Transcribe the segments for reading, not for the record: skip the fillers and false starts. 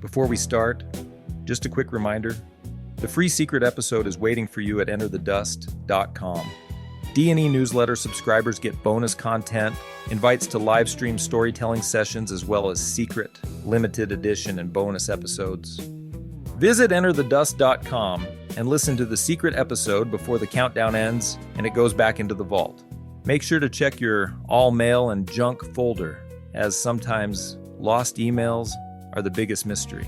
Before we start, just a quick reminder, the free secret episode is waiting for you at enterthedust.com. D&E newsletter subscribers get bonus content, invites to live stream storytelling sessions, as well as secret, limited edition, and bonus episodes. Visit enterthedust.com and listen to the secret episode before the countdown ends and it goes back into the vault. Make sure to check your all mail and junk folder, as sometimes lost emails are the biggest mystery.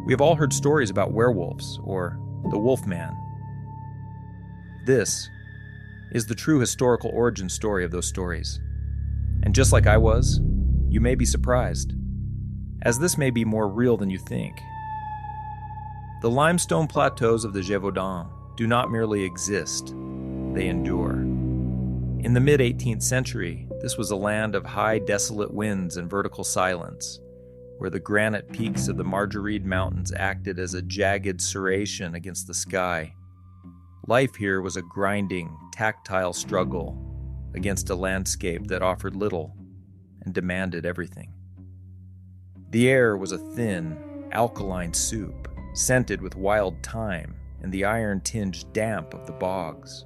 We have all heard stories about werewolves or the Wolfman. This is the true historical origin story of those stories. And just like I was, you may be surprised, as this may be more real than you think. The limestone plateaus of the Gevaudan do not merely exist, they endure. In the mid-18th century, this was a land of high, desolate winds and vertical silence, where the granite peaks of the Margeride Mountains acted as a jagged serration against the sky. Life here was a grinding, tactile struggle against a landscape that offered little and demanded everything. The air was a thin, alkaline soup, scented with wild thyme and the iron-tinged damp of the bogs.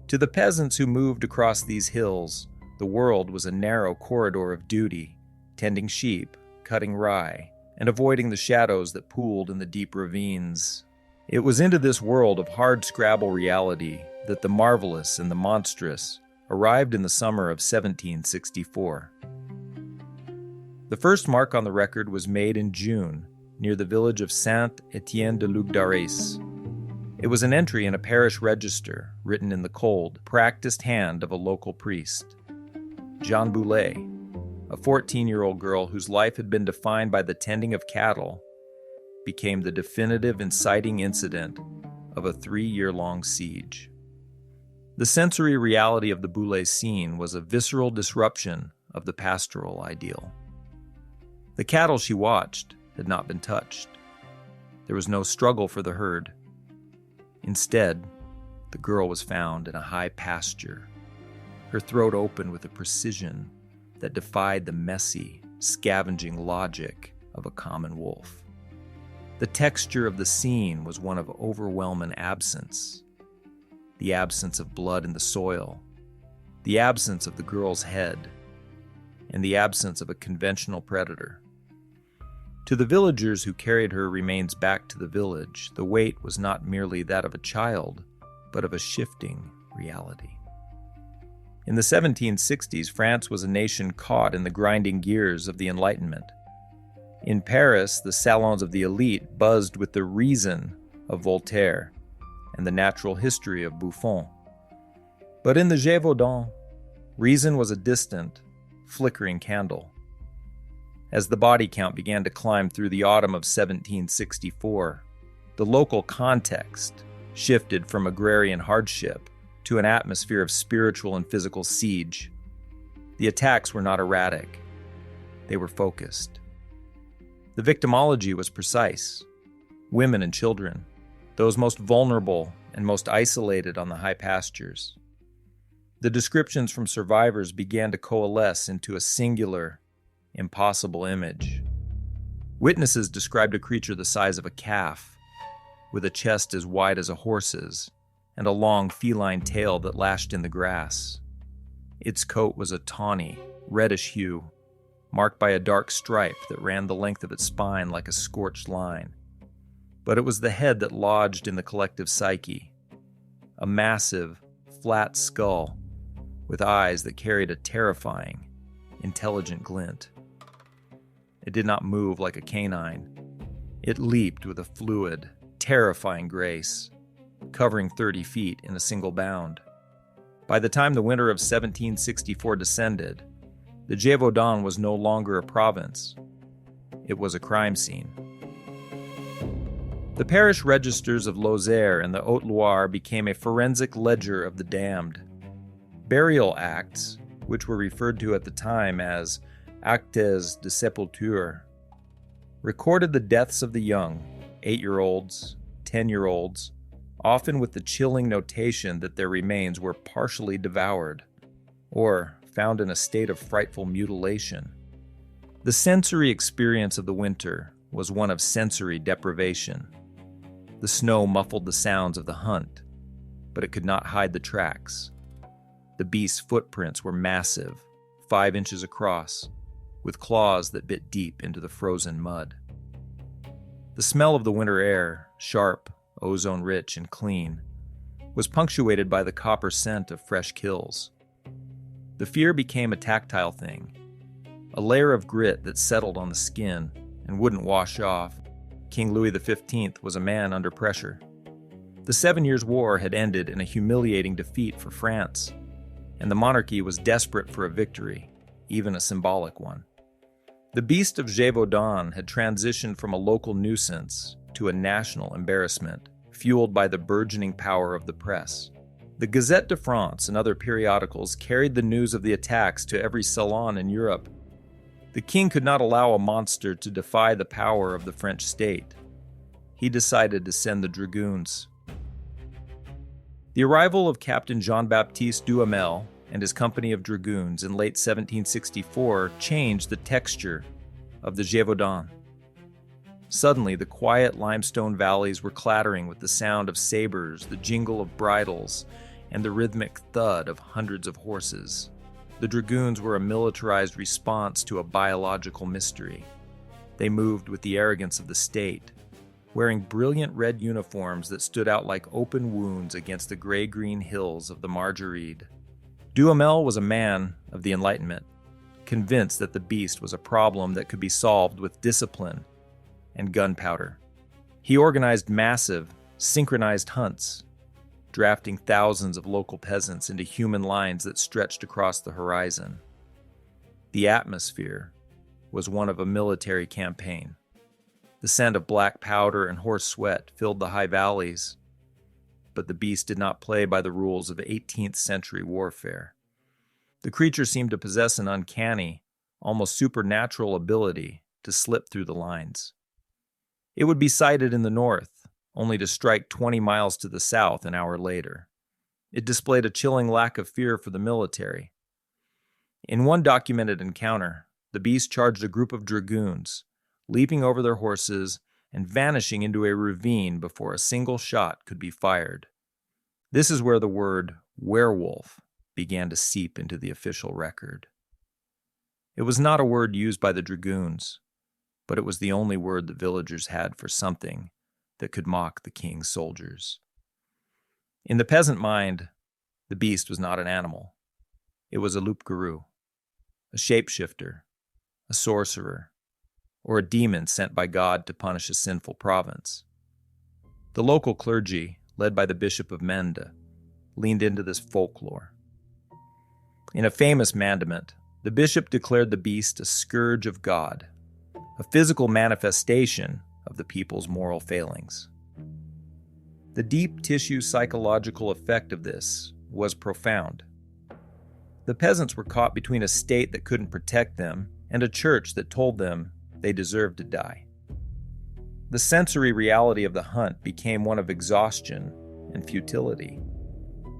To the peasants who moved across these hills, the world was a narrow corridor of duty, tending sheep, cutting rye, and avoiding the shadows that pooled in the deep ravines. It was into this world of hard-scrabble reality that the marvelous and the monstrous arrived in the summer of 1764. The first mark on the record was made in June, near the village of Saint-Étienne-de-Lugdaris. It was an entry in a parish register, written in the cold, practiced hand of a local priest. Jean Boulet, a 14-year-old girl whose life had been defined by the tending of cattle, became the definitive inciting incident of a 3-year-long siege. The sensory reality of the Boulet scene was a visceral disruption of the pastoral ideal. The cattle she watched had not been touched. There was no struggle for the herd. Instead, the girl was found in a high pasture, her throat open with a precision that defied the messy, scavenging logic of a common wolf. The texture of the scene was one of overwhelming absence. The absence of blood in the soil, the absence of the girl's head, and the absence of a conventional predator. To the villagers who carried her remains back to the village, the weight was not merely that of a child, but of a shifting reality. In the 1760s, France was a nation caught in the grinding gears of the Enlightenment. In Paris, the salons of the elite buzzed with the reason of Voltaire and the natural history of Buffon. But in the Gevaudan, reason was a distant, flickering candle. As the body count began to climb through the autumn of 1764, the local context shifted from agrarian hardship to an atmosphere of spiritual and physical siege. The attacks were not erratic. They were focused. The victimology was precise. Women and children, those most vulnerable and most isolated on the high pastures. The descriptions from survivors began to coalesce into a singular, impossible image. Witnesses described a creature the size of a calf, with a chest as wide as a horse's, and a long feline tail that lashed in the grass. Its coat was a tawny, reddish hue, marked by a dark stripe that ran the length of its spine like a scorched line. But it was the head that lodged in the collective psyche, a massive, flat skull with eyes that carried a terrifying, intelligent glint. It did not move like a canine. It leaped with a fluid, terrifying grace, covering 30 feet in a single bound. By the time the winter of 1764 descended, the Gevaudan was no longer a province. It was a crime scene. The parish registers of Lozère and the Haute-Loire became a forensic ledger of the damned. Burial acts, which were referred to at the time as actes de sépulture, recorded the deaths of the young, 8-year-olds, 10-year-olds, often with the chilling notation that their remains were partially devoured or found in a state of frightful mutilation. The sensory experience of the winter was one of sensory deprivation. The snow muffled the sounds of the hunt, but it could not hide the tracks. The beast's footprints were massive, 5 inches across, with claws that bit deep into the frozen mud. The smell of the winter air, sharp, ozone-rich, and clean, was punctuated by the copper scent of fresh kills. The fear became a tactile thing, a layer of grit that settled on the skin and wouldn't wash off. King Louis XV was a man under pressure. The 7 Years' War had ended in a humiliating defeat for France, and the monarchy was desperate for a victory, even a symbolic one. The Beast of Gévaudan had transitioned from a local nuisance to a national embarrassment, fueled by the burgeoning power of the press. The Gazette de France and other periodicals carried the news of the attacks to every salon in Europe. The king could not allow a monster to defy the power of the French state. He decided to send the dragoons. The arrival of Captain Jean-Baptiste Duhamel and his company of dragoons in late 1764 changed the texture of the Gevaudan. Suddenly, the quiet limestone valleys were clattering with the sound of sabers, the jingle of bridles, and the rhythmic thud of hundreds of horses. The dragoons were a militarized response to a biological mystery. They moved with the arrogance of the state, wearing brilliant red uniforms that stood out like open wounds against the gray-green hills of the Margeride. Duhamel was a man of the Enlightenment, convinced that the beast was a problem that could be solved with discipline and gunpowder. He organized massive, synchronized hunts, drafting thousands of local peasants into human lines that stretched across the horizon. The atmosphere was one of a military campaign. The scent of black powder and horse sweat filled the high valleys, but the beast did not play by the rules of 18th century warfare. The creature seemed to possess an uncanny, almost supernatural ability to slip through the lines. It would be sighted in the north, only to strike 20 miles to the south an hour later. It displayed a chilling lack of fear for the military. In one documented encounter, the beast charged a group of dragoons, leaping over their horses and vanishing into a ravine before a single shot could be fired. This is where the word werewolf began to seep into the official record. It was not a word used by the dragoons, but it was the only word the villagers had for something that could mock the king's soldiers. In the peasant mind, the beast was not an animal. It was a loup-garou, a shapeshifter, a sorcerer, or a demon sent by God to punish a sinful province. The local clergy, led by the Bishop of Mende, leaned into this folklore. In a famous mandament, the bishop declared the beast a scourge of God, a physical manifestation of the people's moral failings. The deep tissue psychological effect of this was profound. The peasants were caught between a state that couldn't protect them and a church that told them they deserved to die. The sensory reality of the hunt became one of exhaustion and futility.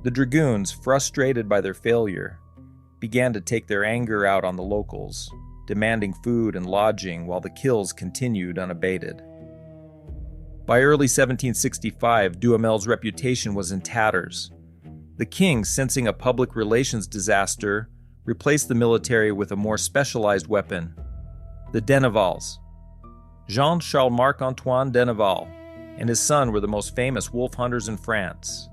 The dragoons, frustrated by their failure, began to take their anger out on the locals, demanding food and lodging while the kills continued unabated. By early 1765, Duhamel's reputation was in tatters. The king, sensing a public relations disaster, replaced the military with a more specialized weapon, the Denevals. Jean-Charles Marc-Antoine Denneval and his son were the most famous wolf hunters in France,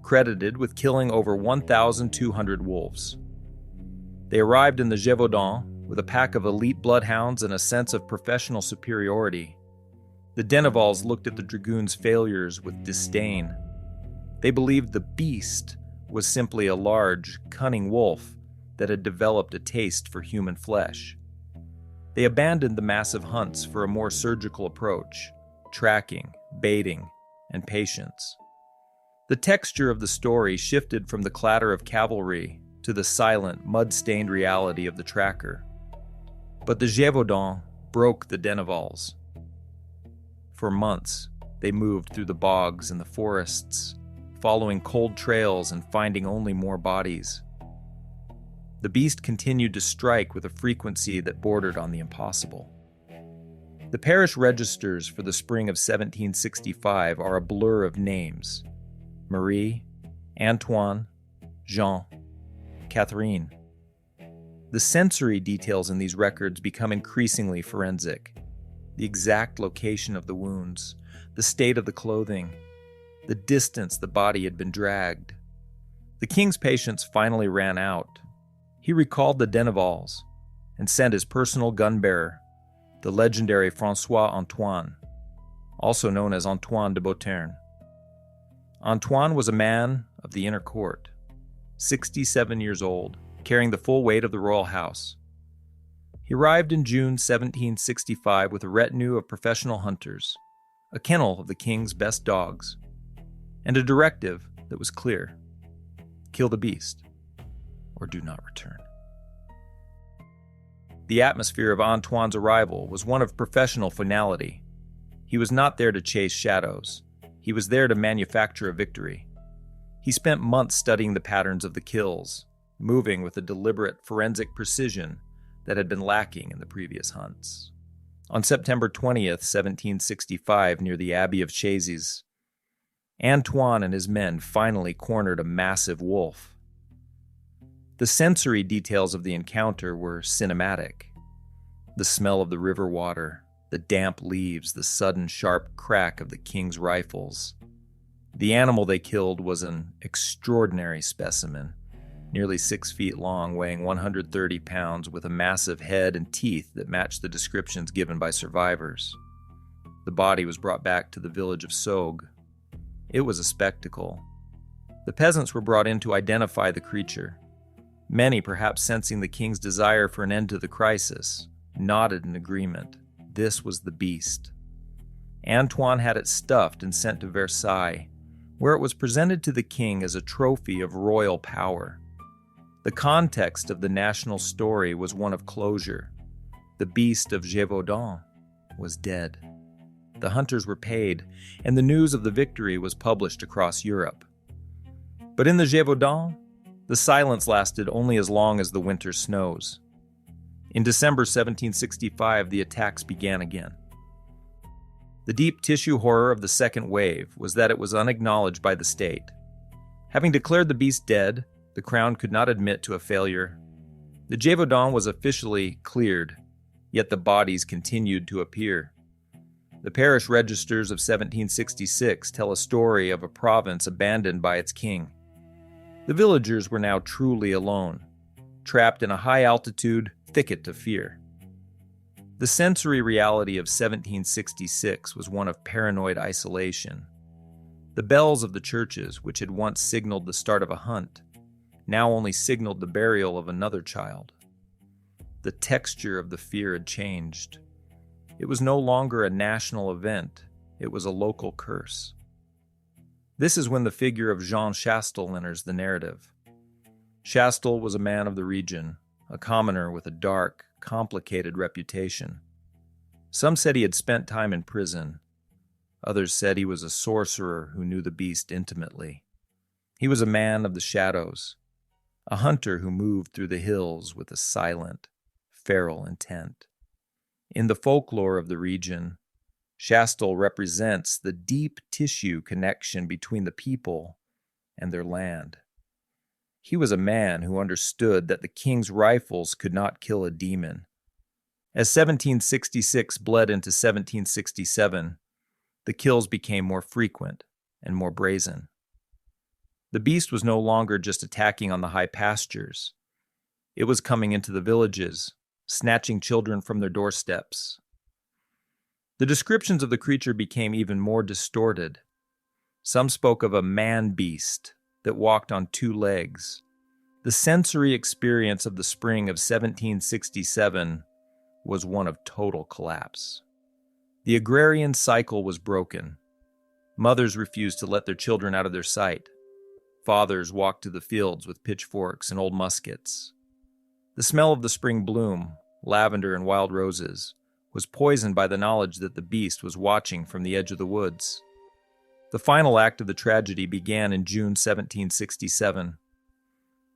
credited with killing over 1,200 wolves. They arrived in the Gevaudan with a pack of elite bloodhounds and a sense of professional superiority. The Dennevals looked at the dragoons' failures with disdain. They believed the beast was simply a large, cunning wolf that had developed a taste for human flesh. They abandoned the massive hunts for a more surgical approach, tracking, baiting, and patience. The texture of the story shifted from the clatter of cavalry to the silent, mud-stained reality of the tracker. But the Gevaudan broke the Dennevals. For months, they moved through the bogs and the forests, following cold trails and finding only more bodies. The beast continued to strike with a frequency that bordered on the impossible. The parish registers for the spring of 1765 are a blur of names: Marie, Antoine, Jean, Catherine. The sensory details in these records become increasingly forensic. The exact location of the wounds, the state of the clothing, the distance the body had been dragged. The king's patience finally ran out. He recalled the Denevals and sent his personal gun-bearer, the legendary François Antoine, also known as Antoine de Beauterne. Antoine was a man of the inner court, 67 years old, carrying the full weight of the royal house. He arrived in June 1765 with a retinue of professional hunters, a kennel of the king's best dogs, and a directive that was clear: kill the beast, or do not return. The atmosphere of Antoine's arrival was one of professional finality. He was not there to chase shadows. He was there to manufacture a victory. He spent months studying the patterns of the kills, moving with a deliberate forensic precision that had been lacking in the previous hunts. On September 20th, 1765, near the Abbey of Chazes, Antoine and his men finally cornered a massive wolf. The sensory details of the encounter were cinematic. The smell of the river water, the damp leaves, the sudden sharp crack of the king's rifles. The animal they killed was an extraordinary specimen, nearly 6 feet long, weighing 130 pounds, with a massive head and teeth that matched the descriptions given by survivors. The body was brought back to the village of Sogue. It was a spectacle. The peasants were brought in to identify the creature. Many, perhaps sensing the king's desire for an end to the crisis, nodded in agreement. This was the beast. Antoine had it stuffed and sent to Versailles, where it was presented to the king as a trophy of royal power. The context of the national story was one of closure. The Beast of Gévaudan was dead. The hunters were paid, and the news of the victory was published across Europe. But in the Gevaudan, the silence lasted only as long as the winter snows. In December 1765, the attacks began again. The deep tissue horror of the second wave was that it was unacknowledged by the state. Having declared the beast dead, the crown could not admit to a failure. The Gevaudan was officially cleared, yet the bodies continued to appear. The parish registers of 1766 tell a story of a province abandoned by its king. The villagers were now truly alone, trapped in a high-altitude thicket of fear. The sensory reality of 1766 was one of paranoid isolation. The bells of the churches, which had once signaled the start of a hunt, now only signaled the burial of another child. The texture of the fear had changed. It was no longer a national event, it was a local curse. This is when the figure of Jean Chastel enters the narrative. Chastel was a man of the region, a commoner with a dark, complicated reputation. Some said he had spent time in prison. Others said he was a sorcerer who knew the beast intimately. He was a man of the shadows, a hunter who moved through the hills with a silent, feral intent. In the folklore of the region, Chastel represents the deep tissue connection between the people and their land. He was a man who understood that the king's rifles could not kill a demon. As 1766 bled into 1767, the kills became more frequent and more brazen. The beast was no longer just attacking on the high pastures. It was coming into the villages, snatching children from their doorsteps. The descriptions of the creature became even more distorted. Some spoke of a man-beast that walked on 2 legs. The sensory experience of the spring of 1767 was one of total collapse. The agrarian cycle was broken. Mothers refused to let their children out of their sight. Fathers walked to the fields with pitchforks and old muskets. The smell of the spring bloom, lavender and wild roses, was poisoned by the knowledge that the beast was watching from the edge of the woods. The final act of the tragedy began in June 1767.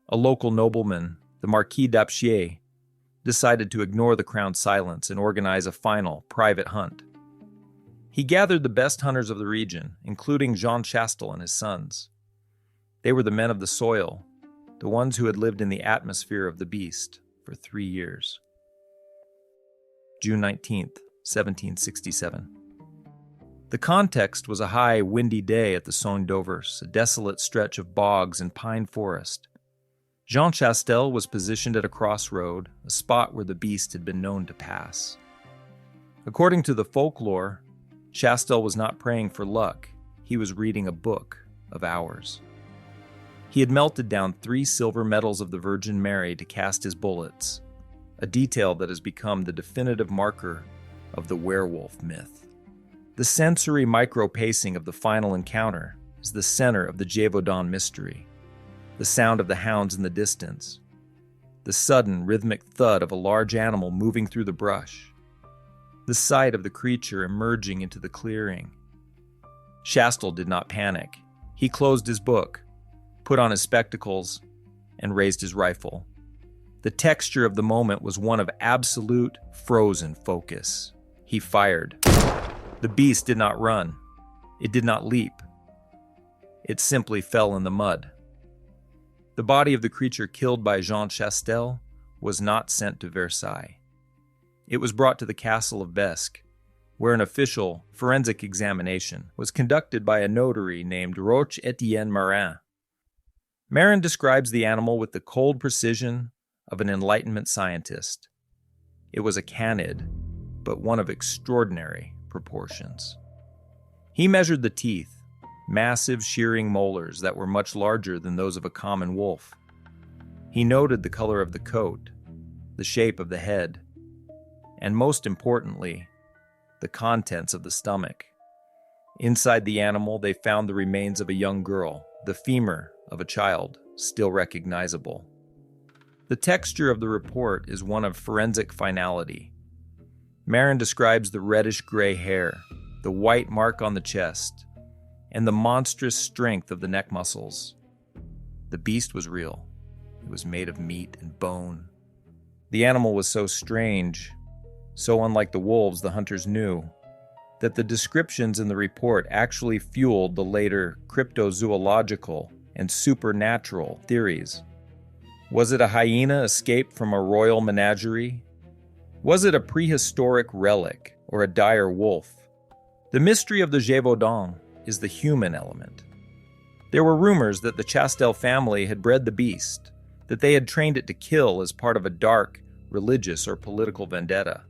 A local nobleman, the Marquis d'Apchier, decided to ignore the crown's silence and organize a final, private hunt. He gathered the best hunters of the region, including Jean Chastel and his sons. They were the men of the soil, the ones who had lived in the atmosphere of the beast for 3 years. June 19th, 1767. The context was a high, windy day at the Soignes d'Auvers, a desolate stretch of bogs and pine forest. Jean Chastel was positioned at a crossroad, a spot where the beast had been known to pass. According to the folklore, Chastel was not praying for luck. He was reading a book of hours. He had melted down 3 silver medals of the Virgin Mary to cast his bullets, a detail that has become the definitive marker of the werewolf myth. The sensory micro-pacing of the final encounter is the center of the Gevaudan mystery. The sound of the hounds in the distance, the sudden rhythmic thud of a large animal moving through the brush, the sight of the creature emerging into the clearing. Chastel did not panic. He closed his book, put on his spectacles, and raised his rifle. The texture of the moment was one of absolute, frozen focus. He fired. The beast did not run. It did not leap. It simply fell in the mud. The body of the creature killed by Jean Chastel was not sent to Versailles. It was brought to the castle of Besque, where an official forensic examination was conducted by a notary named Roch-Étienne Marin. Marin describes the animal with the cold precision of an Enlightenment scientist. It was a canid, but one of extraordinary proportions. He measured the teeth, massive shearing molars that were much larger than those of a common wolf. He noted the color of the coat, the shape of the head, and most importantly, the contents of the stomach. Inside the animal, they found the remains of a young girl, the femur of a child, still recognizable. The texture of the report is one of forensic finality. Marin describes the reddish-gray hair, the white mark on the chest, and the monstrous strength of the neck muscles. The beast was real. It was made of meat and bone. The animal was so strange, so unlike the wolves the hunters knew, that the descriptions in the report actually fueled the later cryptozoological and supernatural theories. Was it a hyena escaped from a royal menagerie? Was it a prehistoric relic or a dire wolf? The mystery of the Gevaudan is the human element. There were rumors that the Chastel family had bred the beast, that they had trained it to kill as part of a dark, religious, or political vendetta.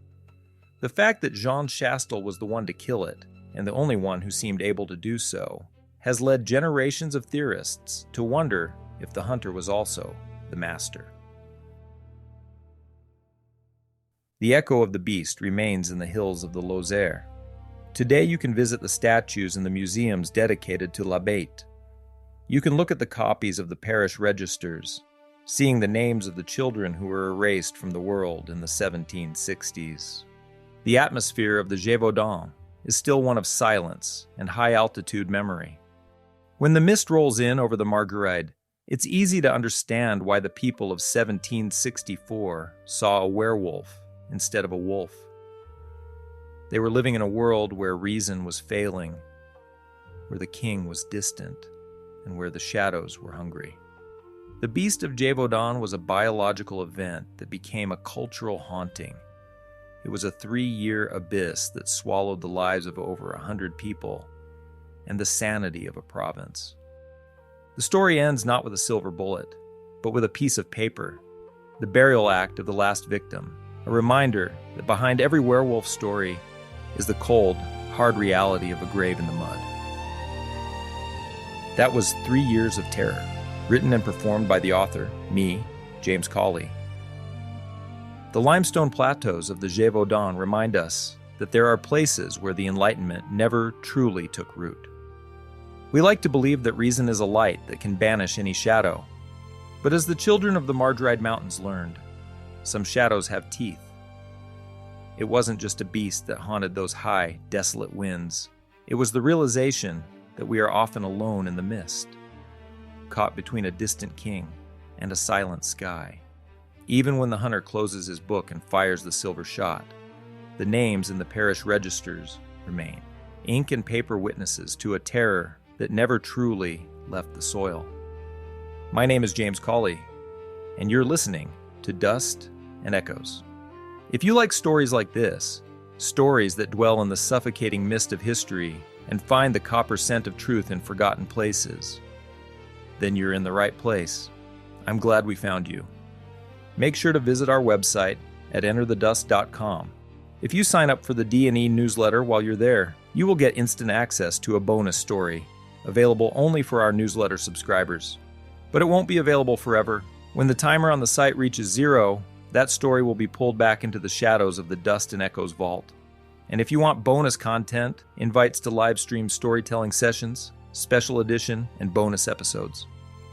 The fact that Jean Chastel was the one to kill it, and the only one who seemed able to do so, has led generations of theorists to wonder if the hunter was also the master. The echo of the beast remains in the hills of the Lozère. Today you can visit the statues in the museums dedicated to La Bête. You can look at the copies of the parish registers, seeing the names of the children who were erased from the world in the 1760s. The atmosphere of the Gevaudan is still one of silence and high-altitude memory. When the mist rolls in over the Marguerite, it's easy to understand why the people of 1764 saw a werewolf instead of a wolf. They were living in a world where reason was failing, where the king was distant, and where the shadows were hungry. The Beast of Gévaudan was a biological event that became a cultural haunting. It was a 3-year abyss that swallowed the lives of over 100 people and the sanity of a province. The story ends not with a silver bullet, but with a piece of paper, the burial act of the last victim, a reminder that behind every werewolf story is the cold, hard reality of a grave in the mud. That was 3 Years of Terror, written and performed by the author, me, James Cawley. The limestone plateaus of the Gevaudan remind us that there are places where the Enlightenment never truly took root. We like to believe that reason is a light that can banish any shadow, but as the children of the Marguerite Mountains learned, some shadows have teeth. It wasn't just a beast that haunted those high, desolate winds. It was the realization that we are often alone in the mist, caught between a distant king and a silent sky. Even when the hunter closes his book and fires the silver shot, the names in the parish registers remain, ink and paper witnesses to a terror that never truly left the soil. My name is James Cawley, and you're listening to Dust and Echoes. If you like stories like this, stories that dwell in the suffocating mist of history and find the copper scent of truth in forgotten places, then you're in the right place. I'm glad we found you. Make sure to visit our website at enterthedust.com. If you sign up for the D&E newsletter while you're there, you will get instant access to a bonus story, available only for our newsletter subscribers. But it won't be available forever. When the timer on the site reaches 0, that story will be pulled back into the shadows of the Dust and Echoes vault. And if you want bonus content, invites to live stream storytelling sessions, special edition, and bonus episodes,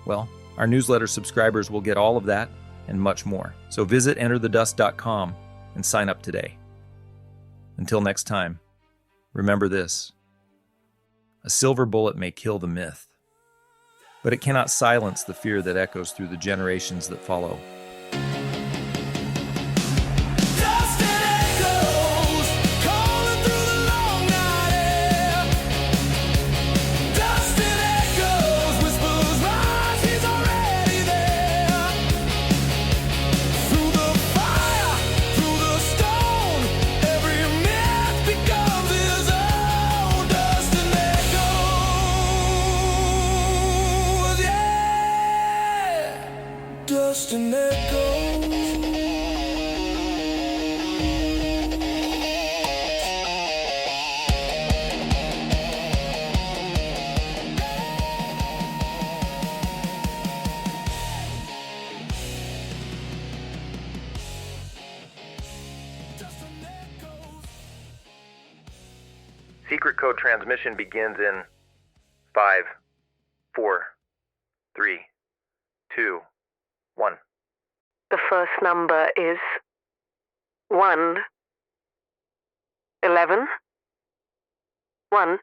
well, our newsletter subscribers will get all of that and much more. So visit enterthedust.com and sign up today. Until next time, remember this: a silver bullet may kill the myth, but it cannot silence the fear that echoes through the generations that follow. Dust and echoes. Secret code transmission begins in 5, 4, 3, 2, 1. The first number is 1, 11, 1.